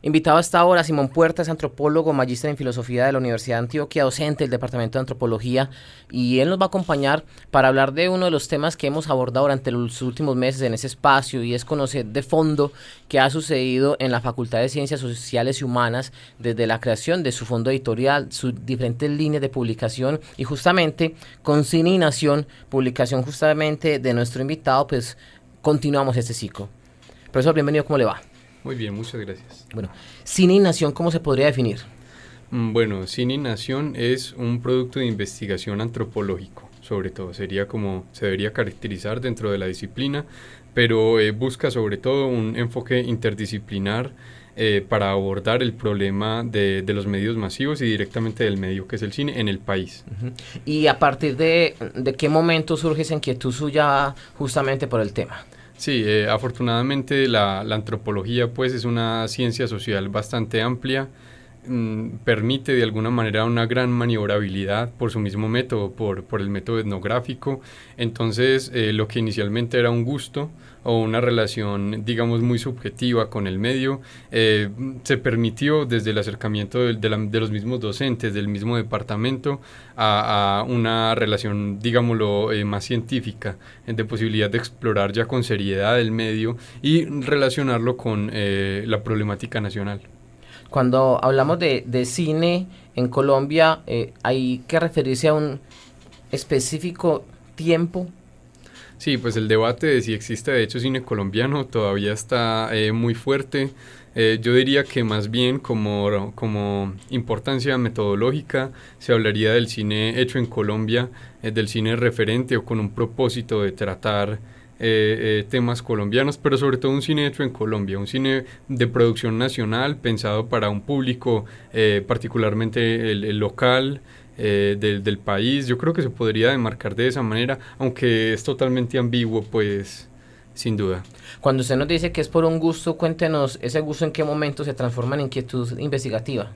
Invitado hasta ahora Simón Puertas, antropólogo, magíster en filosofía de la Universidad de Antioquia, docente del Departamento de Antropología, y él nos va a acompañar para hablar de uno de los temas que hemos abordado durante los últimos meses en ese espacio, y es conocer de fondo qué ha sucedido en la Facultad de Ciencias Sociales y Humanas desde la creación de su fondo editorial, sus diferentes líneas de publicación, y justamente con Cine y Nación, publicación justamente de nuestro invitado, pues continuamos este ciclo. Profesor, bienvenido, ¿cómo le va? Muy bien, muchas gracias. Bueno, Cine y Nación, ¿cómo se podría definir? Bueno, Cine y Nación es un producto de investigación antropológico, sobre todo, sería como se debería caracterizar dentro de la disciplina, pero busca sobre todo un enfoque interdisciplinar para abordar el problema de los medios masivos y directamente del medio que es el cine en el país. Uh-huh. ¿Y a partir de qué momento surge esa inquietud suya justamente por el tema? Sí, afortunadamente la antropología pues es una ciencia social bastante amplia, permite de alguna manera una gran maniobrabilidad por su mismo método, por el método etnográfico. Entonces lo que inicialmente era un gusto o una relación digamos muy subjetiva con el medio, se permitió desde el acercamiento de los mismos docentes del mismo departamento a una relación digámoslo más científica, de posibilidad de explorar ya con seriedad el medio y relacionarlo con la problemática nacional. Cuando hablamos de cine en Colombia, hay que referirse a un específico tiempo. Sí, pues el debate de si existe de hecho cine colombiano todavía está muy fuerte. Yo diría que más bien como importancia metodológica se hablaría del cine hecho en Colombia, del cine referente o con un propósito de tratar temas colombianos, pero sobre todo un cine hecho en Colombia, un cine de producción nacional pensado para un público particularmente el local, del país. Yo creo que se podría demarcar de esa manera, aunque es totalmente ambiguo, pues sin duda. Cuando usted nos dice que es por un gusto, cuéntenos ese gusto en qué momento se transforma en inquietud investigativa.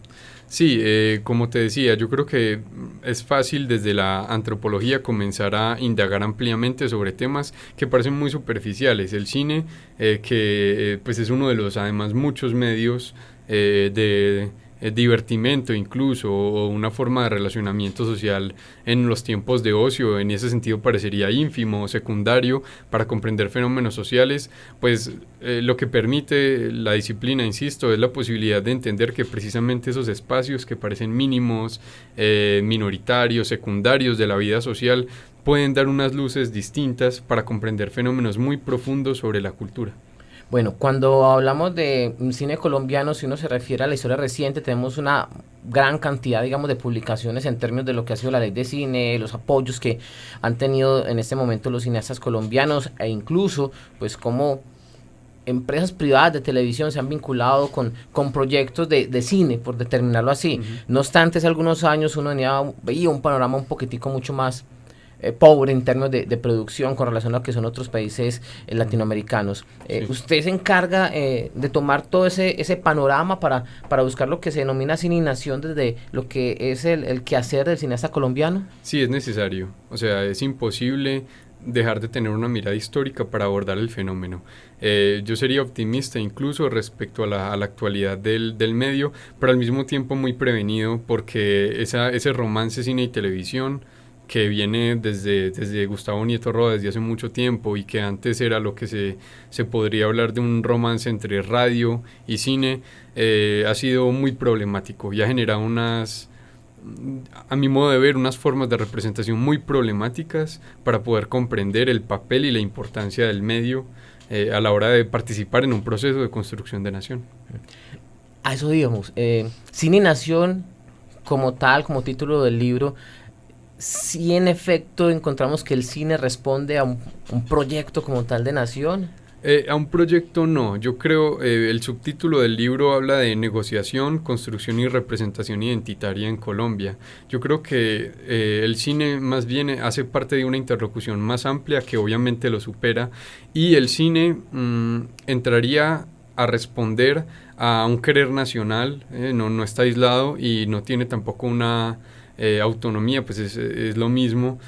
Sí, como te decía, yo creo que es fácil desde la antropología comenzar a indagar ampliamente sobre temas que parecen muy superficiales. El cine, que pues es uno de los además muchos medios de divertimento incluso o una forma de relacionamiento social en los tiempos de ocio, en ese sentido parecería ínfimo o secundario para comprender fenómenos sociales, pues lo que permite la disciplina, insisto, es la posibilidad de entender que precisamente esos espacios que parecen mínimos, minoritarios, secundarios de la vida social, pueden dar unas luces distintas para comprender fenómenos muy profundos sobre la cultura. Bueno, cuando hablamos de cine colombiano, si uno se refiere a la historia reciente, tenemos una gran cantidad, digamos, de publicaciones en términos de lo que ha sido la ley de cine, los apoyos que han tenido en este momento los cineastas colombianos, e incluso, pues, como empresas privadas de televisión se han vinculado con proyectos de cine, por determinarlo así. Uh-huh. No obstante, hace algunos años uno veía un panorama un poquitico mucho más pobre en términos de producción con relación a lo que son otros países latinoamericanos. Sí. ¿Usted se encarga de tomar todo ese panorama para buscar lo que se denomina cine y nación desde lo que es el quehacer del cineasta colombiano? Sí, es necesario. O sea, es imposible dejar de tener una mirada histórica para abordar el fenómeno. Yo sería optimista incluso respecto a la actualidad del medio, pero al mismo tiempo muy prevenido porque ese romance cine y televisión que viene desde Gustavo Nieto Roa desde hace mucho tiempo y que antes era lo que se podría hablar de un romance entre radio y cine, ha sido muy problemático y ha generado a mi modo de ver, unas formas de representación muy problemáticas para poder comprender el papel y la importancia del medio a la hora de participar en un proceso de construcción de nación. A eso digamos, Cine y Nación como tal, como título del libro, sí en efecto encontramos que el cine responde a un proyecto como tal de nación. A un proyecto no, yo creo el subtítulo del libro habla de negociación, construcción y representación identitaria en Colombia. Yo creo que el cine más bien hace parte de una interlocución más amplia que obviamente lo supera y el cine entraría a responder a un querer nacional, no está aislado y no tiene tampoco una autonomía, pues es lo mismo,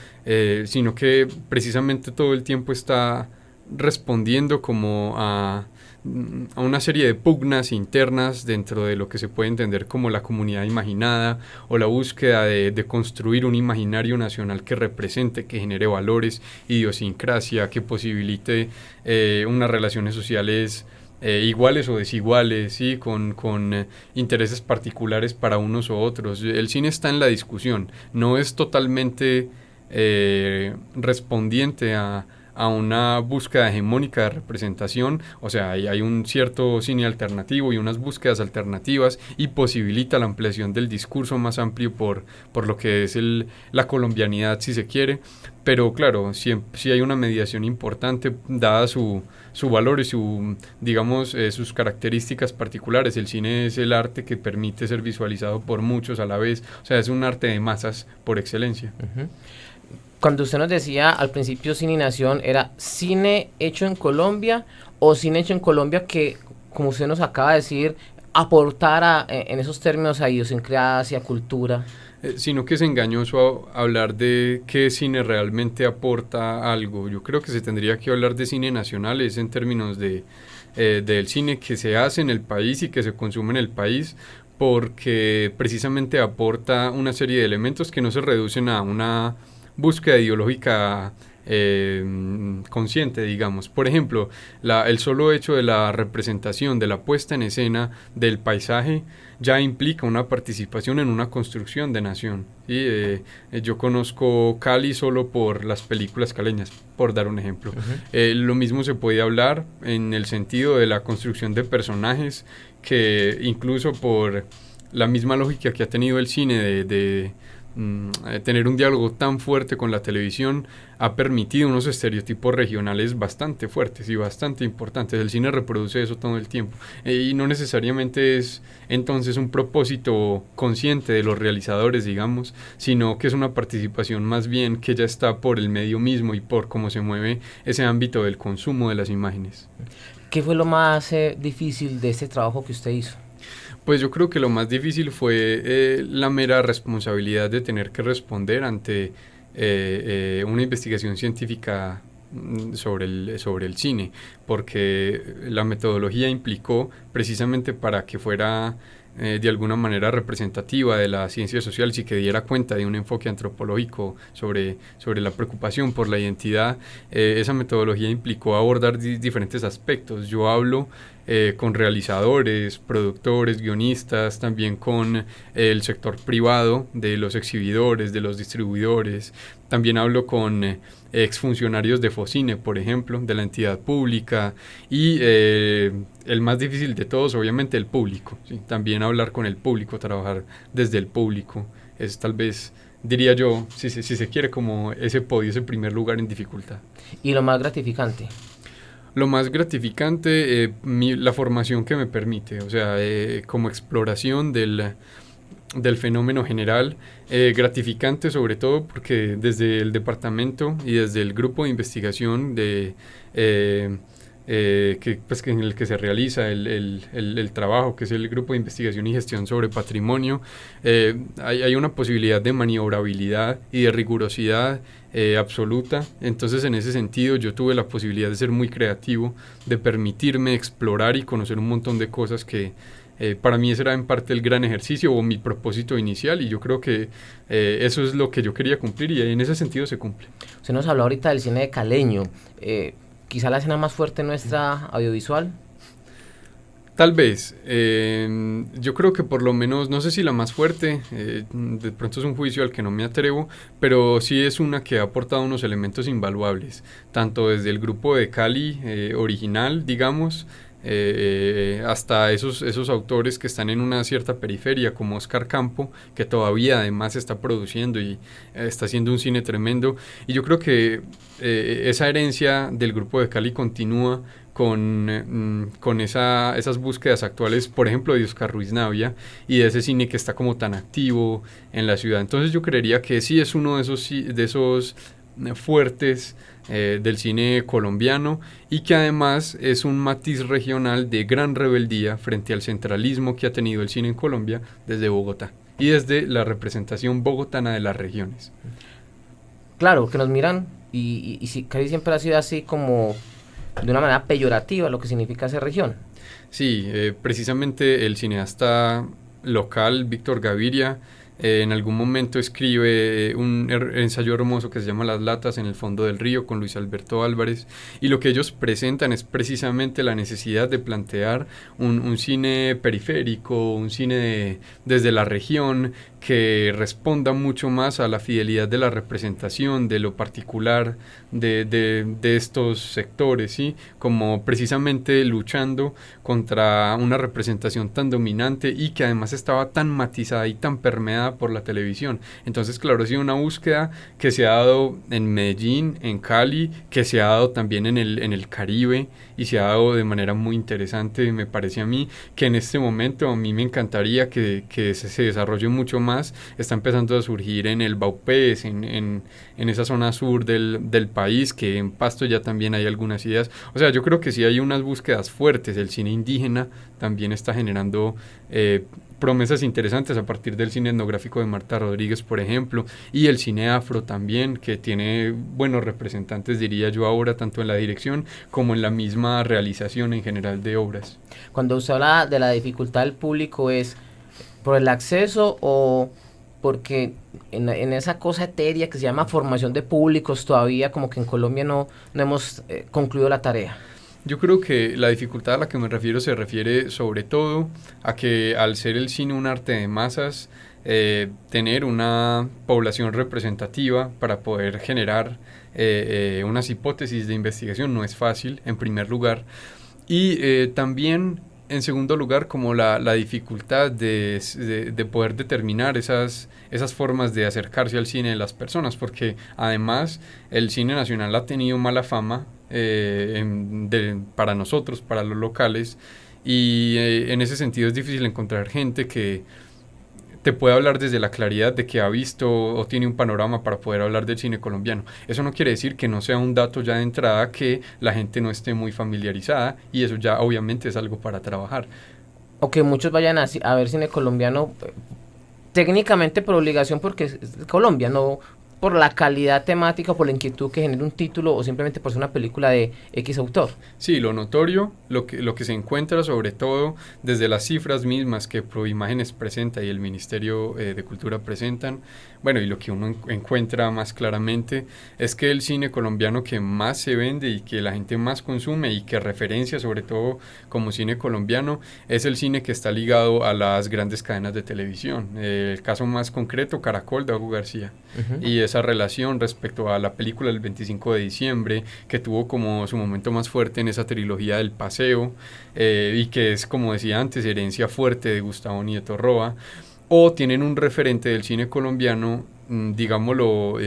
sino que precisamente todo el tiempo está respondiendo como a a una serie de pugnas internas dentro de lo que se puede entender como la comunidad imaginada o la búsqueda de construir un imaginario nacional que represente, que genere valores, idiosincrasia, que posibilite unas relaciones sociales iguales o desiguales, ¿sí? con intereses particulares para unos u otros. El cine está en la discusión, no es totalmente respondiente a una búsqueda hegemónica de representación, o sea, hay un cierto cine alternativo y unas búsquedas alternativas y posibilita la ampliación del discurso más amplio por lo que es la colombianidad, si se quiere, pero claro, sí hay una mediación importante dada su valor y digamos, sus características particulares. El cine es el arte que permite ser visualizado por muchos a la vez, o sea, es un arte de masas por excelencia. Uh-huh. Cuando usted nos decía al principio Cine y Nación, ¿era cine hecho en Colombia o cine hecho en Colombia que, como usted nos acaba de decir, aportara en esos términos a idiosincrasia, cultura? Sino que es engañoso hablar de qué cine realmente aporta algo. Yo creo que se tendría que hablar de cine nacional, es en términos del cine que se hace en el país y que se consume en el país, porque precisamente aporta una serie de elementos que no se reducen a una búsqueda ideológica consciente, digamos. Por ejemplo, el solo hecho de la representación, de la puesta en escena del paisaje, ya implica una participación en una construcción de nación. ¿Sí? Yo conozco Cali solo por las películas caleñas, por dar un ejemplo. Uh-huh. Lo mismo se puede hablar en el sentido de la construcción de personajes, que incluso por la misma lógica que ha tenido el cine de tener un diálogo tan fuerte con la televisión, ha permitido unos estereotipos regionales bastante fuertes y bastante importantes. El cine reproduce eso todo el tiempo y no necesariamente es entonces un propósito consciente de los realizadores, digamos, sino que es una participación más bien que ya está por el medio mismo y por cómo se mueve ese ámbito del consumo de las imágenes. ¿Qué fue lo más difícil de este trabajo que usted hizo? Pues yo creo que lo más difícil fue la mera responsabilidad de tener que responder ante una investigación científica sobre el cine, porque la metodología implicó precisamente para que fuera de alguna manera representativa de la ciencia social y que diera cuenta de un enfoque antropológico sobre la preocupación por la identidad. Esa metodología implicó abordar diferentes aspectos. Yo hablo con realizadores, productores, guionistas, también con el sector privado, de los exhibidores, de los distribuidores. También hablo con exfuncionarios de Focine, por ejemplo, de la entidad pública, y el más difícil de todos, obviamente, el público, ¿sí? También hablar con el público, trabajar desde el público, es tal vez, diría yo, si se quiere, como ese podio, ese primer lugar en dificultad. ¿Y lo más gratificante? Lo más gratificante, la formación que me permite, o sea, como exploración del fenómeno general, gratificante sobre todo porque desde el departamento y desde el grupo de investigación en el que se realiza el trabajo, que es el grupo de investigación y gestión sobre patrimonio, hay una posibilidad de maniobrabilidad y de rigurosidad absoluta. Entonces, en ese sentido, yo tuve la posibilidad de ser muy creativo, de permitirme explorar y conocer un montón de cosas que para mí ese era en parte el gran ejercicio o mi propósito inicial, y yo creo que eso es lo que yo quería cumplir, y en ese sentido se cumple. Usted nos habló ahorita del cine de caleño, quizá la escena más fuerte nuestra audiovisual. Tal vez, yo creo que por lo menos, no sé si la más fuerte, de pronto es un juicio al que no me atrevo, pero sí es una que ha aportado unos elementos invaluables, tanto desde el grupo de Cali original, digamos, hasta esos autores que están en una cierta periferia, como Oscar Campo, que todavía además está produciendo y está haciendo un cine tremendo, y yo creo que esa herencia del grupo de Cali continúa con esas búsquedas actuales, por ejemplo, de Oscar Ruiz Navia, y de ese cine que está como tan activo en la ciudad. Entonces yo creería que sí es uno de esos fuertes del cine colombiano, y que además es un matiz regional de gran rebeldía frente al centralismo que ha tenido el cine en Colombia desde Bogotá y desde la representación bogotana de las regiones. Claro, que nos miran y Cali siempre ha sido así como de una manera peyorativa lo que significa esa región. Sí, precisamente el cineasta local, Víctor Gaviria, en algún momento escribe un ensayo hermoso que se llama Las latas en el fondo del río con Luis Alberto Álvarez, y lo que ellos presentan es precisamente la necesidad de plantear un cine periférico, un cine desde la región que responda mucho más a la fidelidad de la representación, de lo particular de estos sectores, ¿sí? Como precisamente luchando contra una representación tan dominante y que además estaba tan matizada y tan permeada por la televisión. Entonces, claro, ha sido una búsqueda que se ha dado en Medellín, en Cali, que se ha dado también en el Caribe, y se ha dado de manera muy interesante. Me parece a mí que en este momento a mí me encantaría que se desarrolle mucho más. Está empezando a surgir en el Baupés, en esa zona sur del país, que en Pasto ya también hay algunas ideas. O sea, yo creo que sí hay unas búsquedas fuertes. El cine indígena también está generando promesas interesantes a partir del cine etnográfico de Marta Rodríguez, por ejemplo, y el cine afro también, que tiene buenos representantes, diría yo ahora, tanto en la dirección como en la misma realización en general de obras. Cuando usted habla de la dificultad del público, ¿es por el acceso o porque en esa cosa etérea que se llama formación de públicos todavía como que en Colombia no hemos concluido la tarea? Yo creo que la dificultad a la que me refiero se refiere sobre todo a que al ser el cine un arte de masas, tener una población representativa para poder generar unas hipótesis de investigación no es fácil, en primer lugar, y también en segundo lugar como la dificultad de poder determinar esas formas de acercarse al cine de las personas, porque además el cine nacional ha tenido mala fama para nosotros, para los locales, y en ese sentido es difícil encontrar gente que te puede hablar desde la claridad de que ha visto o tiene un panorama para poder hablar del cine colombiano. Eso no quiere decir que no sea un dato ya de entrada que la gente no esté muy familiarizada, y eso ya obviamente es algo para trabajar. O que muchos vayan a ver cine colombiano técnicamente por obligación porque es Colombia, no por la calidad temática o por la inquietud que genera un título o simplemente por ser una película de X autor. Sí, lo notorio, lo que se encuentra sobre todo desde las cifras mismas que Proimágenes presenta y el Ministerio de Cultura presentan, bueno, y lo que uno encuentra más claramente es que el cine colombiano que más se vende y que la gente más consume y que referencia sobre todo como cine colombiano es el cine que está ligado a las grandes cadenas de televisión. El caso más concreto, Caracol, de Hugo García. Y esa relación respecto a la película del 25 de diciembre, que tuvo como su momento más fuerte en esa trilogía del Paseo, y que es, como decía antes, herencia fuerte de Gustavo Nieto Roa, o tienen un referente del cine colombiano, digámoslo,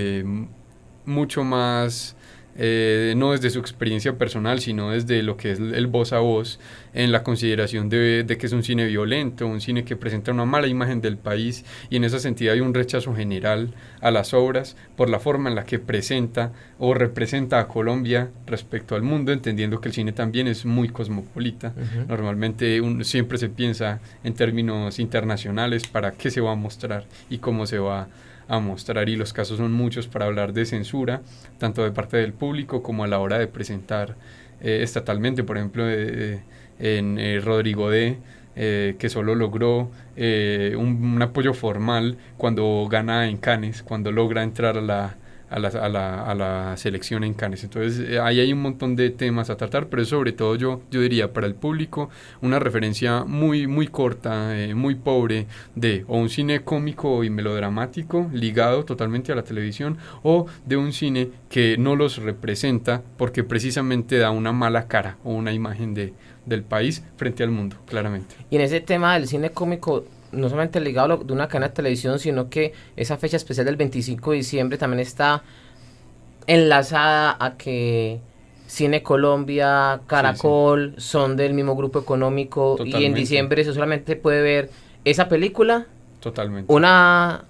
mucho más, no desde su experiencia personal, sino desde lo que es el voz a voz, en la consideración de que es un cine violento, un cine que presenta una mala imagen del país, y en ese sentido hay un rechazo general a las obras por la forma en la que presenta o representa a Colombia respecto al mundo, entendiendo que el cine también es muy cosmopolita. Normalmente siempre se piensa en términos internacionales para qué se va a mostrar y cómo se va a mostrar, y los casos son muchos para hablar de censura, tanto de parte del público como a la hora de presentar estatalmente. Por ejemplo, en Rodrigo D., que solo logró un apoyo formal cuando gana en Cannes, cuando logra entrar a la selección en Cannes. Entonces ahí hay un montón de temas a tratar, pero sobre todo yo diría para el público una referencia muy, muy corta, muy pobre, de o un cine cómico y melodramático ligado totalmente a la televisión, o de un cine que no los representa porque precisamente da una mala cara o una imagen del país frente al mundo, claramente. Y en ese tema del cine cómico, no solamente ligado de una cadena de televisión, sino que esa fecha especial del 25 de diciembre también está enlazada a que Cine Colombia, Caracol, son del mismo grupo económico. Totalmente. Y en diciembre se solamente puede ver esa película, totalmente, una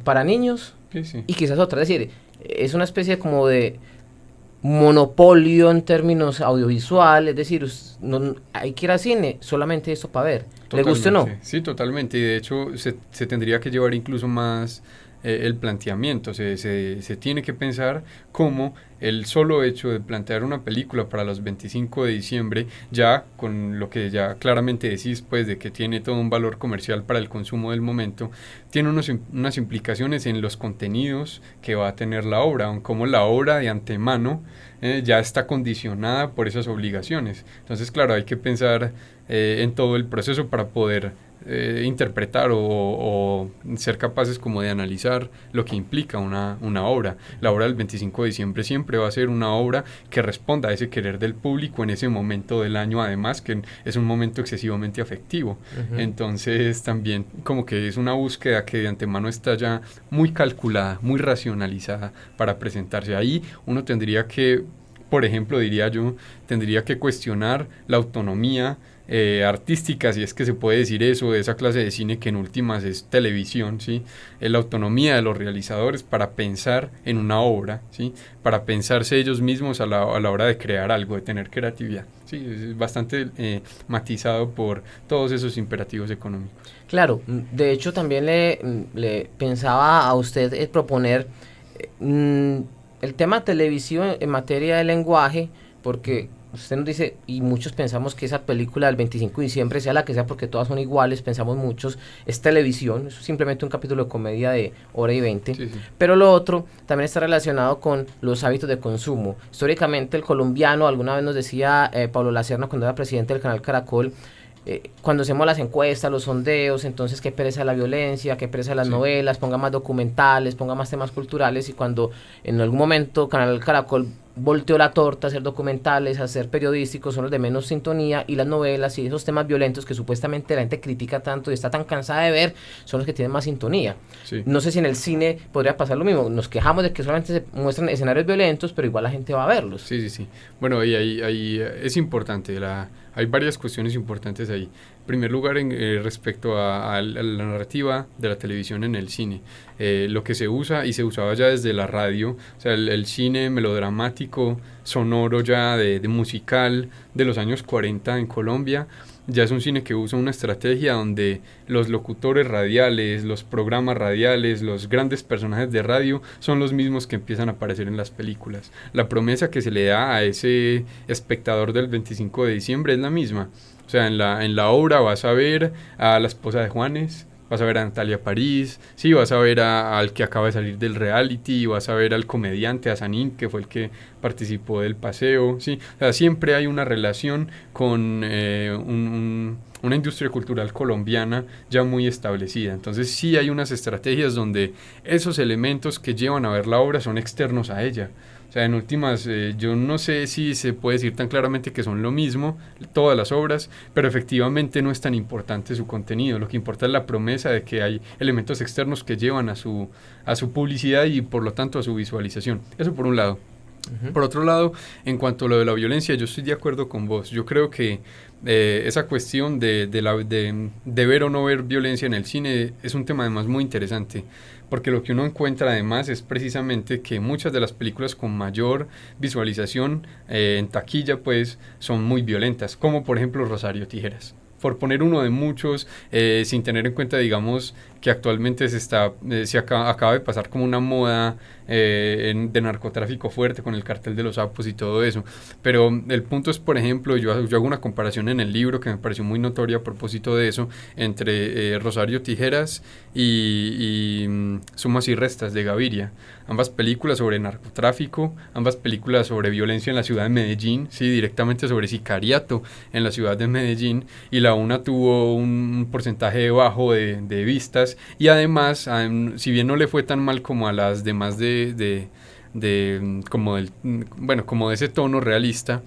para niños, sí. Y quizás otra. Es decir, es una especie como de monopolio en términos audiovisual, es decir, no hay que ir al cine solamente eso para ver, ¿le guste o no? Sí, totalmente, y de hecho se tendría que llevar incluso más el planteamiento, se tiene que pensar cómo el solo hecho de plantear una película para los 25 de diciembre, ya con lo que ya claramente decís, pues de que tiene todo un valor comercial para el consumo del momento, tiene unas implicaciones en los contenidos que va a tener la obra, como la obra de antemano ya está condicionada por esas obligaciones. Entonces, claro, hay que pensar en todo el proceso para poder interpretar o ser capaces como de analizar lo que implica una obra. La obra del 25 de diciembre siempre va a ser una obra que responda a ese querer del público en ese momento del año, además que es un momento excesivamente afectivo. Entonces también como que es una búsqueda que de antemano está ya muy calculada, muy racionalizada para presentarse. Ahí uno tendría que, por ejemplo, diría yo, tendría que cuestionar la autonomía artística, si es que se puede decir eso, de esa clase de cine que en últimas es televisión, ¿sí? La autonomía de los realizadores para pensar en una obra, ¿sí? Para pensarse ellos mismos a la hora de crear algo, de tener creatividad, ¿sí? Es bastante matizado por todos esos imperativos económicos. Claro, de hecho también le pensaba a usted proponer el tema televisivo en materia de lenguaje, porque usted nos dice, y muchos pensamos que esa película del 25 de diciembre, sea la que sea, porque todas son iguales, pensamos muchos, es televisión, es simplemente un capítulo de comedia de hora y 20, sí. Pero lo otro también está relacionado con los hábitos de consumo. Históricamente el colombiano, alguna vez nos decía Pablo Lacerna cuando era presidente del canal Caracol, cuando hacemos las encuestas, los sondeos, entonces qué pereza la violencia, qué pereza las novelas, ponga más documentales, ponga más temas culturales, y cuando en algún momento Canal Caracol volteó la torta a hacer documentales, a hacer periodísticos, son los de menos sintonía, y las novelas y esos temas violentos que supuestamente la gente critica tanto y está tan cansada de ver, son los que tienen más sintonía. Sí. No sé si en el cine podría pasar lo mismo, nos quejamos de que solamente se muestran escenarios violentos, pero igual la gente va a verlos. Sí. Bueno, y ahí es importante, hay varias cuestiones importantes ahí. En primer lugar, respecto a la narrativa de la televisión en el cine, lo que se usa y se usaba ya desde la radio, o sea, el cine melodramático, sonoro ya de musical de los años 40 en Colombia, ya es un cine que usa una estrategia donde los locutores radiales, los programas radiales, los grandes personajes de radio son los mismos que empiezan a aparecer en las películas. La promesa que se le da a ese espectador del 25 de diciembre es la misma. O sea, en la obra vas a ver a la esposa de Juanes, vas a ver a Natalia París, sí, vas a ver al que acaba de salir del reality, vas a ver al comediante, a Sanín, que fue el que participó del paseo, sí. O sea, siempre hay una relación con una industria cultural colombiana ya muy establecida. Entonces sí hay unas estrategias donde esos elementos que llevan a ver la obra son externos a ella. O sea, en últimas, yo no sé si se puede decir tan claramente que son lo mismo todas las obras, pero efectivamente no es tan importante su contenido. Lo que importa es la promesa de que hay elementos externos que llevan a su publicidad y por lo tanto a su visualización. Eso por un lado. Por otro lado, en cuanto a lo de la violencia, yo estoy de acuerdo con vos. Yo creo que esa cuestión de ver o no ver violencia en el cine es un tema además muy interesante, porque lo que uno encuentra además es precisamente que muchas de las películas con mayor visualización en taquilla pues son muy violentas, como por ejemplo Rosario Tijeras, por poner uno de muchos, sin tener en cuenta, digamos, que actualmente acaba de pasar como una moda de narcotráfico fuerte con el cartel de los sapos y todo eso. Pero el punto es, por ejemplo, yo hago una comparación en el libro que me pareció muy notoria a propósito de eso, entre Rosario Tijeras y Sumas y Restas de Gaviria. Ambas películas sobre narcotráfico, ambas películas sobre violencia en la ciudad de Medellín, sí, directamente sobre sicariato en la ciudad de Medellín, y la una tuvo un porcentaje bajo de vistas, y además, si bien no le fue tan mal como a las demás como de ese tono realista,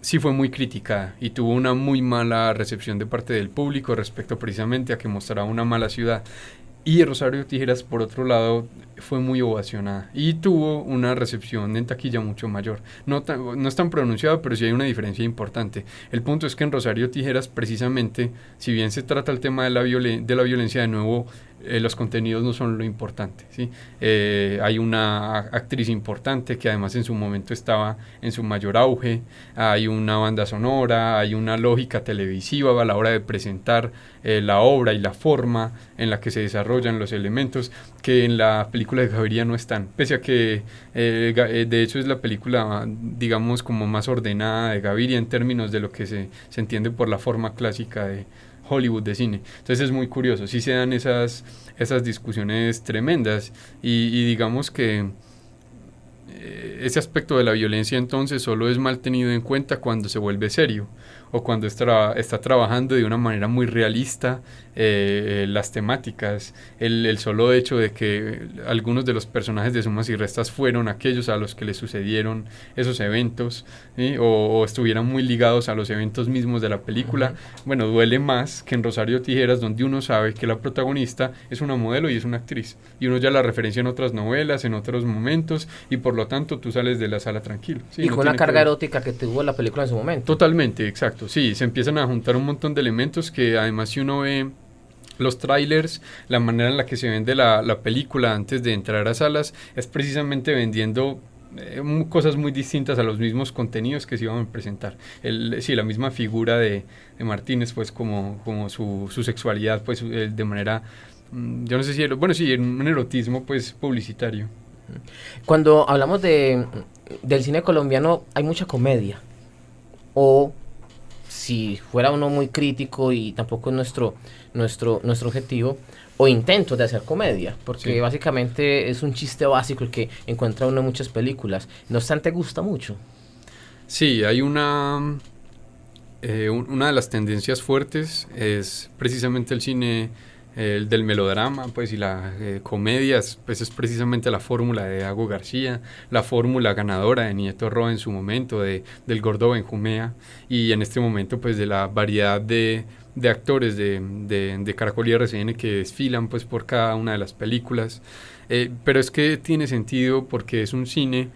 sí fue muy criticada y tuvo una muy mala recepción de parte del público respecto precisamente a que mostraba una mala ciudad. Y Rosario Tijeras, por otro lado, fue muy ovacionada y tuvo una recepción en taquilla mucho mayor. No es tan pronunciado, pero sí hay una diferencia importante. El punto es que en Rosario Tijeras, precisamente, si bien se trata el tema de la violencia, de nuevo, los contenidos no son lo importante, ¿sí? Hay una actriz importante que además en su momento estaba en su mayor auge, hay una banda sonora, hay una lógica televisiva a la hora de presentar la obra y la forma en la que se desarrollan los elementos que en la película de Gaviria no están, pese a que de hecho es la película, digamos, como más ordenada de Gaviria en términos de lo que se entiende por la forma clásica de Hollywood de cine. Entonces es muy curioso, sí se dan esas discusiones tremendas y digamos que ese aspecto de la violencia entonces solo es mal tenido en cuenta cuando se vuelve serio o cuando está trabajando de una manera muy realista las temáticas, el solo hecho de que algunos de los personajes de Sumas y Restas fueron aquellos a los que le sucedieron esos eventos, ¿sí? o estuvieran muy ligados a los eventos mismos de la película. Bueno, duele más que en Rosario Tijeras, donde uno sabe que la protagonista es una modelo y es una actriz, y uno ya la referencia en otras novelas, en otros momentos, y por lo tanto tú sales de la sala tranquilo, ¿sí? Y no con una tiene carga que ver. erótica que tuvo la película en su momento. Totalmente, exacto, sí, se empiezan a juntar un montón de elementos que además si uno ve los trailers, la manera en la que se vende la película antes de entrar a salas es precisamente vendiendo cosas muy distintas a los mismos contenidos que se iban a presentar. Sí, la misma figura de Martínez, pues como su sexualidad, pues de manera, yo no sé si, bueno, sí, un erotismo pues publicitario. Cuando hablamos del cine colombiano hay mucha comedia, o si fuera uno muy crítico, y tampoco es nuestro objetivo, o intentos de hacer comedia, porque Sí. básicamente es un chiste básico el que encuentra uno en muchas películas. No obstante, gusta mucho. Sí, hay una de las tendencias fuertes es precisamente el cine el del melodrama, pues, y la comedia, pues es precisamente la fórmula de Dago García, la fórmula ganadora de Nieto Roa en su momento, del Gordo Benjumea, y en este momento pues de la variedad de actores de Caracol y RCN que desfilan pues por cada una de las películas. Pero es que tiene sentido porque es un cine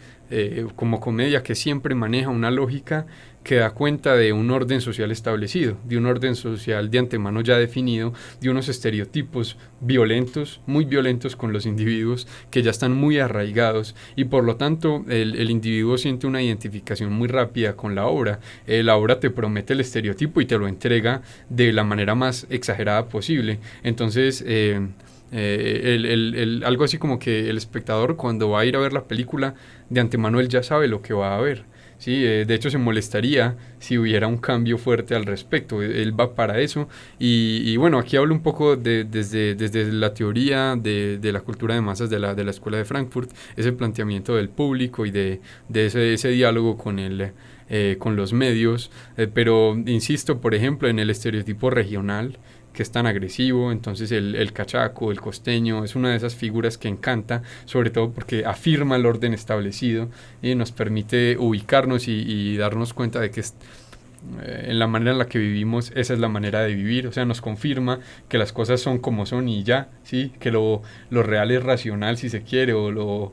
como comedia que siempre maneja una lógica que da cuenta de un orden social establecido, de un orden social de antemano ya definido, de unos estereotipos violentos, muy violentos con los individuos que ya están muy arraigados, y por lo tanto el individuo siente una identificación muy rápida con la obra. La obra te promete el estereotipo y te lo entrega de la manera más exagerada posible. Entonces algo así como que el espectador cuando va a ir a ver la película de antemano él ya sabe lo que va a ver. Sí, de hecho se molestaría si hubiera un cambio fuerte al respecto, él va para eso y bueno, aquí hablo un poco desde la teoría de la cultura de masas de la Escuela de Frankfurt, ese planteamiento del público y de ese diálogo con los medios, pero insisto, por ejemplo, en el estereotipo regional, que es tan agresivo, entonces el cachaco, el costeño, es una de esas figuras que encanta, sobre todo porque afirma el orden establecido y nos permite ubicarnos y darnos cuenta de que en la manera en la que vivimos, esa es la manera de vivir, o sea, nos confirma que las cosas son como son y ya, ¿sí? Que lo real es racional si se quiere,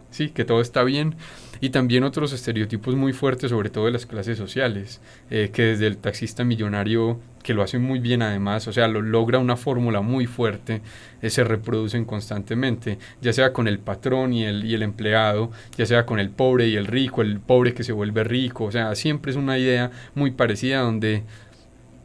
sí, que todo está bien. Y también otros estereotipos muy fuertes, sobre todo de las clases sociales, que desde el taxista millonario, que lo hace muy bien además, o sea, lo logra una fórmula muy fuerte, se reproducen constantemente, ya sea con el patrón y el empleado, ya sea con el pobre y el rico, el pobre que se vuelve rico, o sea, siempre es una idea muy parecida donde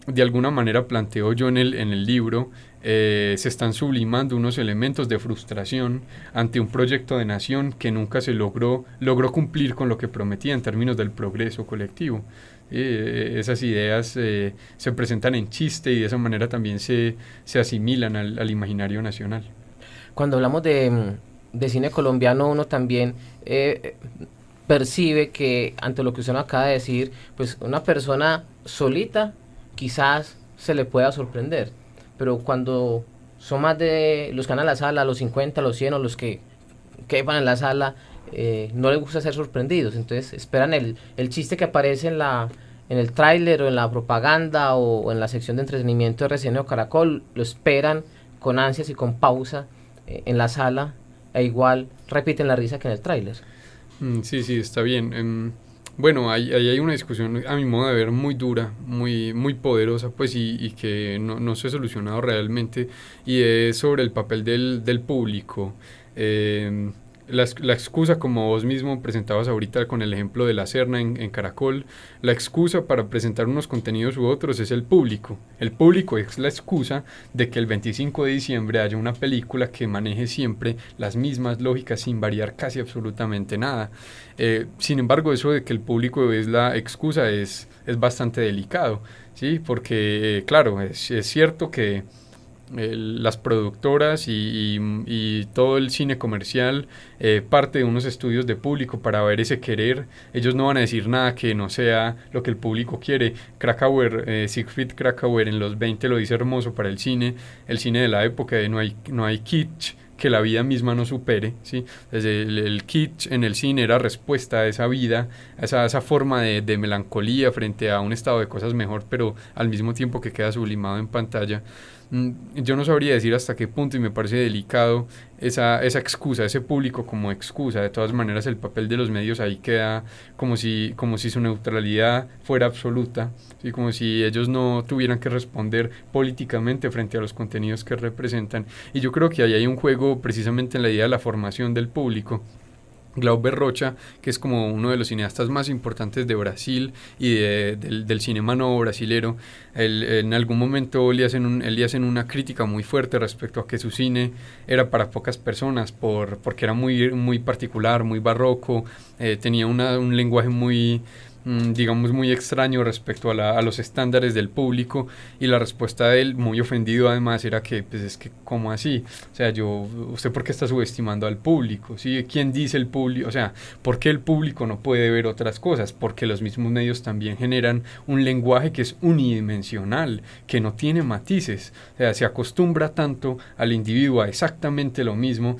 de alguna manera planteo yo en el libro, se están sublimando unos elementos de frustración ante un proyecto de nación que nunca se logró cumplir con lo que prometía en términos del progreso colectivo. Esas ideas se presentan en chiste y de esa manera también se asimilan al imaginario nacional. Cuando hablamos de cine colombiano, uno también percibe que ante lo que usted nos acaba de decir, pues una persona solita quizás se le pueda sorprender, pero cuando son más de los que van a la sala, los 50, los 100 o los que quepan en la sala, no les gusta ser sorprendidos, entonces esperan el chiste que aparece en el tráiler o en la propaganda o en la sección de entretenimiento de RCN o Caracol, lo esperan con ansias y con pausa en la sala, e igual repiten la risa que en el tráiler. Sí, está bien. Bueno, ahí hay una discusión a mi modo de ver muy dura, muy poderosa, pues y que no se ha solucionado realmente, y es sobre el papel del público. Eh, la excusa, como vos mismo presentabas ahorita con el ejemplo de la Serna en Caracol, la excusa para presentar unos contenidos u otros es el público. El público es la excusa de que el 25 de diciembre haya una película que maneje siempre las mismas lógicas sin variar casi absolutamente nada. Sin embargo, eso de que el público es la excusa es bastante delicado, ¿sí? Porque, claro, es cierto que las productoras y todo el cine comercial parte de unos estudios de público para ver ese querer. Ellos no van a decir nada que no sea lo que el público quiere. Krakauer, Siegfried Krakauer en los 20 lo dice hermoso para el cine de la época de no hay kitsch que la vida misma no supere, ¿sí? Desde el kitsch en el cine era respuesta a esa vida, a esa forma de melancolía frente a un estado de cosas mejor, pero al mismo tiempo que queda sublimado en pantalla. Yo no sabría decir hasta qué punto, y me parece delicado esa excusa, ese público como excusa. De todas maneras, el papel de los medios ahí queda como si su neutralidad fuera absoluta, ¿sí? Como si ellos no tuvieran que responder políticamente frente a los contenidos que representan. Y yo creo que ahí hay un juego precisamente en la idea de la formación del público. Glauber Rocha, que es como uno de los cineastas más importantes de Brasil y del cinema nuevo brasilero, en algún momento él le hacen una crítica muy fuerte respecto a que su cine era para pocas personas, porque era muy particular, muy barroco, tenía un lenguaje digamos, muy extraño respecto a los estándares del público, y la respuesta de él, muy ofendido además, era que, pues es que, ¿cómo así? O sea, ¿usted por qué está subestimando al público? ¿Sí? ¿Quién dice el público? O sea, ¿por qué el público no puede ver otras cosas? Porque los mismos medios también generan un lenguaje que es unidimensional, que no tiene matices. O sea, se acostumbra tanto al individuo a exactamente lo mismo.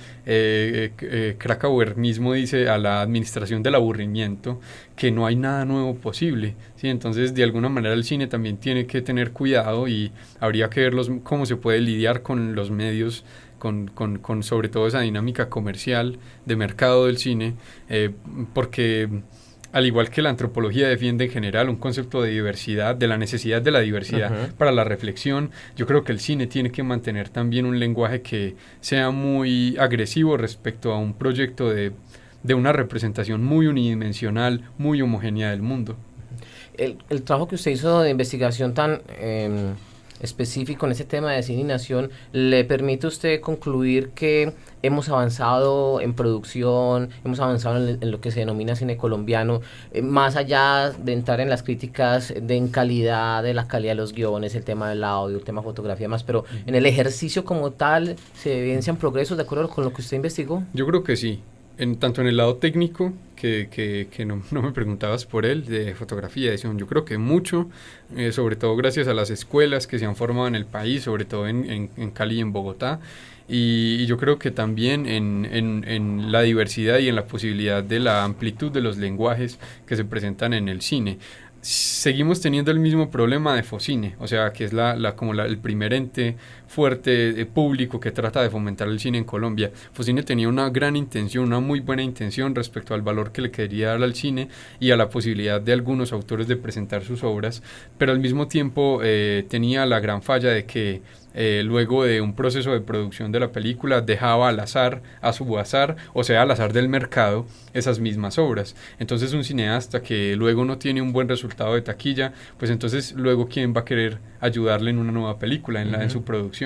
Krakauer mismo dice a la administración del aburrimiento que no hay nada nuevo posible, ¿sí? Entonces, de alguna manera el cine también tiene que tener cuidado, y habría que ver cómo se puede lidiar con los medios, con sobre todo esa dinámica comercial de mercado del cine, porque al igual que la antropología defiende en general un concepto de diversidad, de la necesidad de la diversidad para la reflexión, yo creo que el cine tiene que mantener también un lenguaje que sea muy agresivo respecto a un proyecto de una representación muy unidimensional, muy homogénea del mundo. El trabajo que usted hizo de investigación tan específico en ese tema de cine y nación, ¿le permite a usted concluir que hemos avanzado en producción, hemos avanzado en lo que se denomina cine colombiano, más allá de entrar en las críticas en calidad, de la calidad de los guiones, el tema del audio, el tema fotografía más, pero en el ejercicio como tal, ¿se evidencian progresos de acuerdo con lo que usted investigó? Yo creo que sí. Tanto en el lado técnico, que no me preguntabas por él, de fotografía, edición, yo creo que mucho, sobre todo gracias a las escuelas que se han formado en el país, sobre todo en Cali y en Bogotá, y yo creo que también en la diversidad y en la posibilidad de la amplitud de los lenguajes que se presentan en el cine. Seguimos teniendo el mismo problema de Focine, o sea, que es el primer ente fuerte público que trata de fomentar el cine en Colombia. Focine tenía una gran intención, una muy buena intención respecto al valor que le quería dar al cine y a la posibilidad de algunos autores de presentar sus obras, pero al mismo tiempo tenía la gran falla de que luego de un proceso de producción de la película dejaba al azar, a su azar, o sea, al azar del mercado, esas mismas obras. Entonces un cineasta que luego no tiene un buen resultado de taquilla, pues entonces luego quién va a querer ayudarle en una nueva película, en su producción.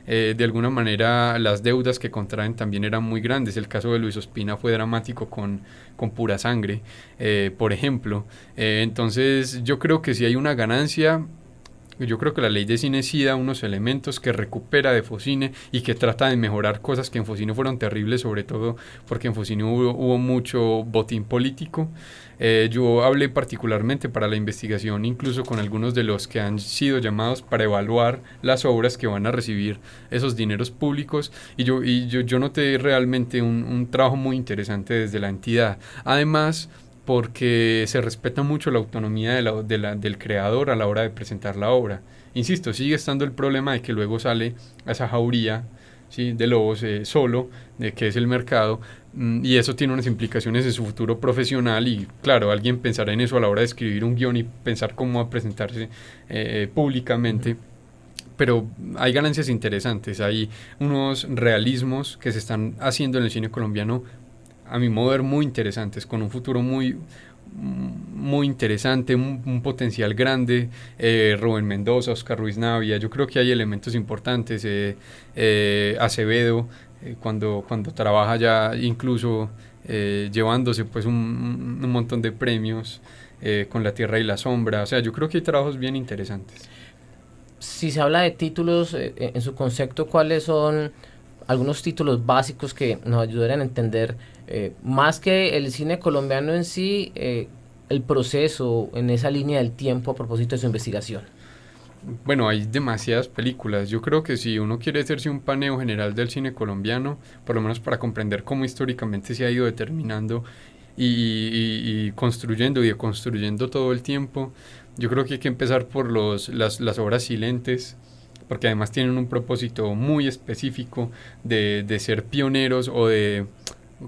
De alguna manera las deudas que contraen también eran muy grandes. El caso de Luis Ospina fue dramático con Pura Sangre, por ejemplo. Entonces yo creo que si hay una ganancia. Yo creo que la ley de cine sí da unos elementos que recupera de Focine y que trata de mejorar cosas que en Focine fueron terribles, sobre todo porque en Focine hubo mucho botín político. Yo hablé particularmente para la investigación incluso con algunos de los que han sido llamados para evaluar las obras que van a recibir esos dineros públicos, y yo noté realmente un trabajo muy interesante desde la entidad. Además, porque se respeta mucho la autonomía del creador a la hora de presentar la obra. Insisto, sigue estando el problema de que luego sale a esa jauría ¿sí? De Lobos solo, de qué es el mercado, y eso tiene unas implicaciones en su futuro profesional y claro, alguien pensará en eso a la hora de escribir un guión y pensar cómo va a presentarse públicamente. Pero hay ganancias interesantes, hay unos realismos que se están haciendo en el cine colombiano, a mi modo de ver, muy interesantes, con un futuro muy interesante, un potencial grande. Rubén Mendoza, Oscar Ruiz Navia, yo creo que hay elementos importantes. Acevedo, cuando trabaja ya incluso llevándose pues un montón de premios con La Tierra y la Sombra, o sea, yo creo que hay trabajos bien interesantes. Si se habla de títulos, en su concepto, ¿cuáles son algunos títulos básicos que nos ayudarían a entender más que el cine colombiano en sí, el proceso en esa línea del tiempo a propósito de su investigación? Bueno, hay demasiadas películas. Yo creo que si uno quiere hacerse un paneo general del cine colombiano, por lo menos para comprender cómo históricamente se ha ido determinando y construyendo y deconstruyendo todo el tiempo, yo creo que hay que empezar por las obras silentes, porque además tienen un propósito muy específico de ser pioneros o de,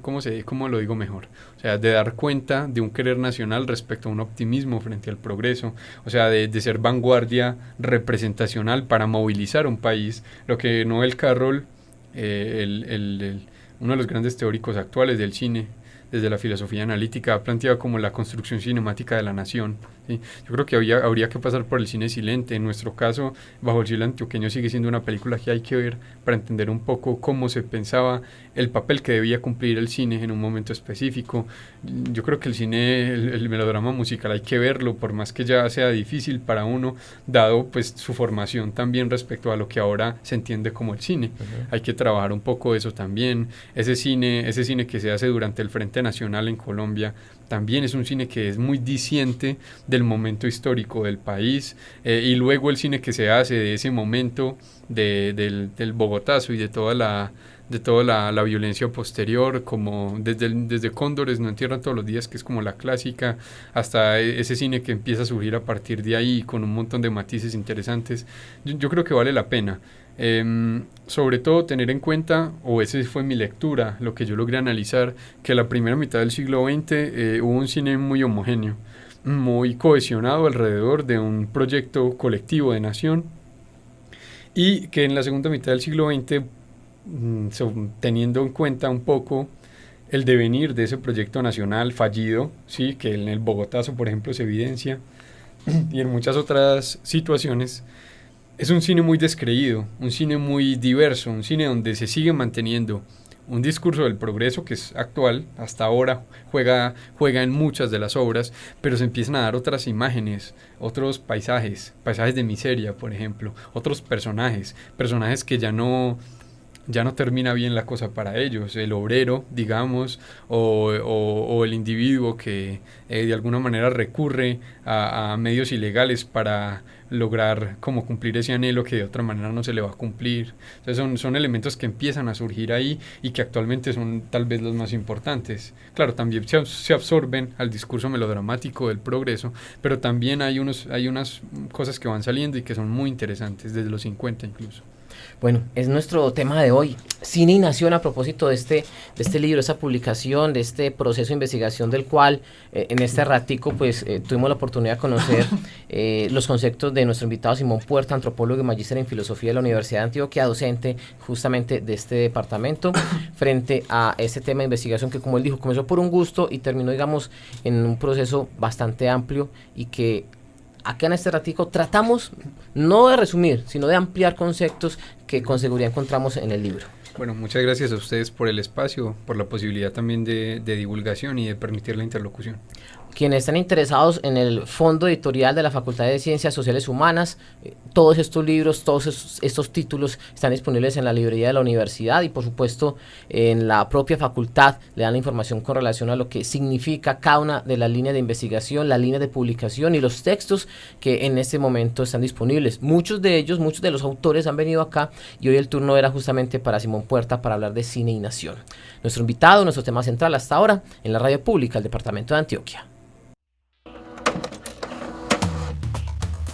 ¿cómo lo digo mejor? O sea, de dar cuenta de un querer nacional respecto a un optimismo frente al progreso, o sea, de ser vanguardia representacional para movilizar un país, lo que Noel Carroll, uno de los grandes teóricos actuales del cine, desde la filosofía analítica, ha planteado como la construcción cinemática de la nación, ¿sí? Yo creo que habría que pasar por el cine silente. En nuestro caso, Bajo el cielo antioqueño sigue siendo una película que hay que ver para entender un poco cómo se pensaba el papel que debía cumplir el cine en un momento específico. Yo creo que el cine, el melodrama musical hay que verlo, por más que ya sea difícil para uno, dado pues su formación también respecto a lo que ahora se entiende como el cine. Hay que trabajar un poco eso también. Ese cine que se hace durante el Frente Nacional en Colombia, también es un cine que es muy disciente del momento histórico del país, y luego el cine que se hace de ese momento del Bogotazo y de toda la violencia posterior, como desde Cóndores no entierran todos los días, que es como la clásica, hasta ese cine que empieza a surgir a partir de ahí con un montón de matices interesantes. Yo creo que vale la pena. Sobre todo tener en cuenta, o esa fue mi lectura, lo que yo logré analizar, que la primera mitad del siglo XX hubo un cine muy homogéneo, muy cohesionado alrededor de un proyecto colectivo de nación, y que en la segunda mitad del siglo XX, teniendo en cuenta un poco el devenir de ese proyecto nacional fallido, ¿sí? Que en el Bogotazo, por ejemplo, se evidencia, y en muchas otras situaciones, es un cine muy descreído, un cine muy diverso, un cine donde se sigue manteniendo un discurso del progreso que es actual, hasta ahora juega en muchas de las obras, pero se empiezan a dar otras imágenes, otros paisajes de miseria, por ejemplo, otros personajes que ya no termina bien la cosa para ellos, el obrero, digamos, o el individuo que de alguna manera recurre a medios ilegales para lograr como cumplir ese anhelo que de otra manera no se le va a cumplir. Entonces son elementos que empiezan a surgir ahí y que actualmente son tal vez los más importantes. Claro, también se absorben al discurso melodramático del progreso, pero también hay unas cosas que van saliendo y que son muy interesantes, desde los 50 incluso. Bueno, es nuestro tema de hoy, Cine y Nación, a propósito de este libro, de esta publicación, de este proceso de investigación del cual en este ratico pues tuvimos la oportunidad de conocer los conceptos de nuestro invitado Simón Puerta, antropólogo y magíster en filosofía de la Universidad de Antioquia, docente justamente de este departamento, frente a este tema de investigación que, como él dijo, comenzó por un gusto y terminó, digamos, en un proceso bastante amplio y que acá en este ratico tratamos no de resumir, sino de ampliar conceptos que con seguridad encontramos en el libro. Bueno, muchas gracias a ustedes por el espacio, por la posibilidad también de divulgación y de permitir la interlocución. Quienes están interesados en el fondo editorial de la Facultad de Ciencias Sociales Humanas, todos estos libros, todos estos títulos están disponibles en la librería de la universidad y por supuesto en la propia facultad le dan la información con relación a lo que significa cada una de las líneas de investigación, las líneas de publicación y los textos que en este momento están disponibles. Muchos de los autores han venido acá y hoy el turno era justamente para Simón Puerta para hablar de cine y nación. Nuestro invitado, nuestro tema central hasta ahora en la radio pública del departamento de Antioquia.